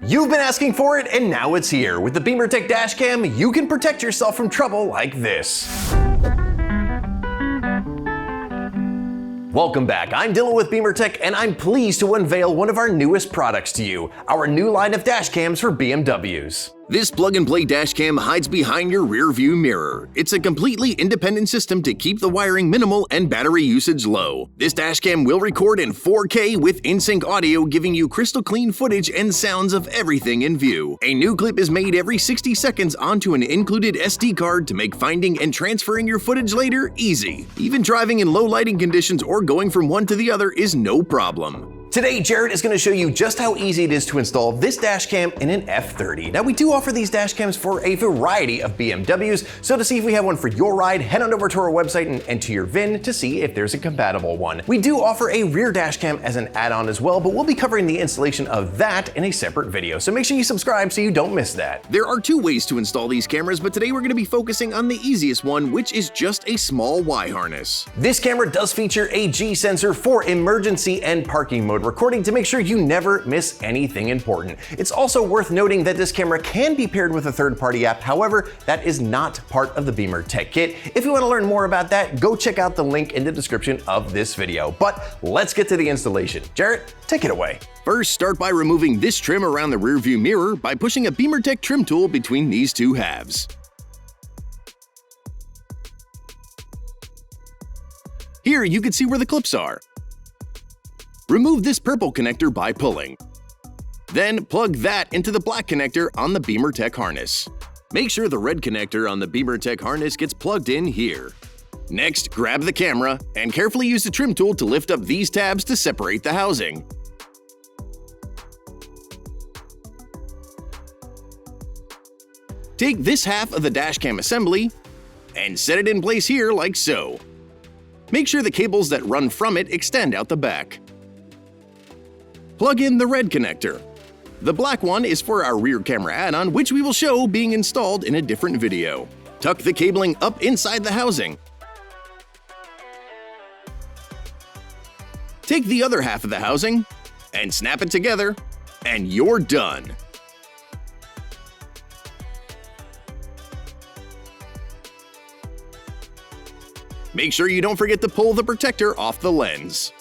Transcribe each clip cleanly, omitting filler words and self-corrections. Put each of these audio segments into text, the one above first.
You've been asking for it, and now it's here. With the BimmerTech Dashcam, you can protect yourself from trouble like this. Welcome back, I'm Dylan with BimmerTech, and I'm pleased to unveil one of our newest products to you, our new line of dashcams for BMWs. This plug-and-play dashcam hides behind your rear-view mirror. It's a completely independent system to keep the wiring minimal and battery usage low. This dashcam will record in 4K with in-sync audio, giving you crystal clean footage and sounds of everything in view. A new clip is made every 60 seconds onto an included SD card to make finding and transferring your footage later easy. Even driving in low lighting conditions or going from one to the other is no problem. Today, Jared is going to show you just how easy it is to install this dashcam in an F30. Now, we do offer these dashcams for a variety of BMWs, so to see if we have one for your ride, head on over to our website and enter your VIN to see if there's a compatible one. We do offer a rear dashcam as an add-on as well, but we'll be covering the installation of that in a separate video, so make sure you subscribe so you don't miss that. There are two ways to install these cameras, but today we're going to be focusing on the easiest one, which is just a small Y harness. This camera does feature a G sensor for emergency and parking mode recording to make sure you never miss anything important. It's also worth noting that this camera can be paired with a third-party app, however, that is not part of the BimmerTech kit. If you want to learn more about that, go check out the link in the description of this video. But let's get to the installation. Jarrett, take it away. First, start by removing this trim around the rearview mirror by pushing a BimmerTech trim tool between these two halves. Here you can see where the clips are. Remove this purple connector by pulling. Then plug that into the black connector on the BimmerTech harness. Make sure the red connector on the BimmerTech harness gets plugged in here. Next, grab the camera and carefully use the trim tool to lift up these tabs to separate the housing. Take this half of the dashcam assembly and set it in place here like so. Make sure the cables that run from it extend out the back. Plug in the red connector. The black one is for our rear camera add-on, which we will show being installed in a different video. Tuck the cabling up inside the housing. Take the other half of the housing and snap it together, and you're done. Make sure you don't forget to pull the protector off the lens.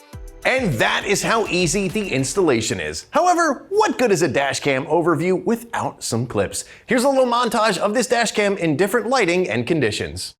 And that is how easy the installation is. However, what good is a dashcam overview without some clips? Here's a little montage of this dashcam in different lighting and conditions.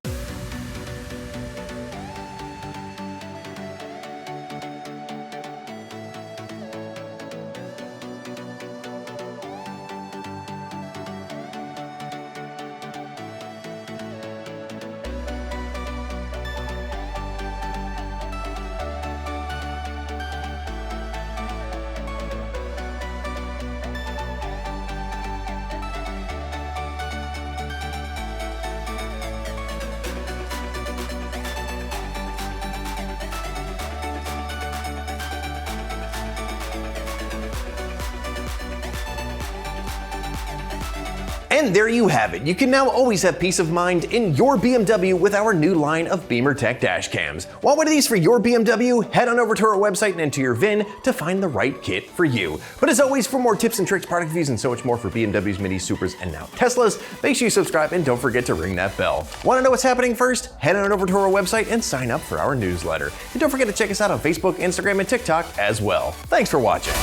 And there you have it. You can now always have peace of mind in your BMW with our new line of BimmerTech dashcams. Want one of these for your BMW? Head on over to our website and enter your VIN to find the right kit for you. But as always, for more tips and tricks, product reviews, and so much more for BMWs, Minis, Supers, and now Teslas, make sure you subscribe and don't forget to ring that bell. Want to know what's happening first? Head on over to our website and sign up for our newsletter. And don't forget to check us out on Facebook, Instagram, and TikTok as well. Thanks for watching.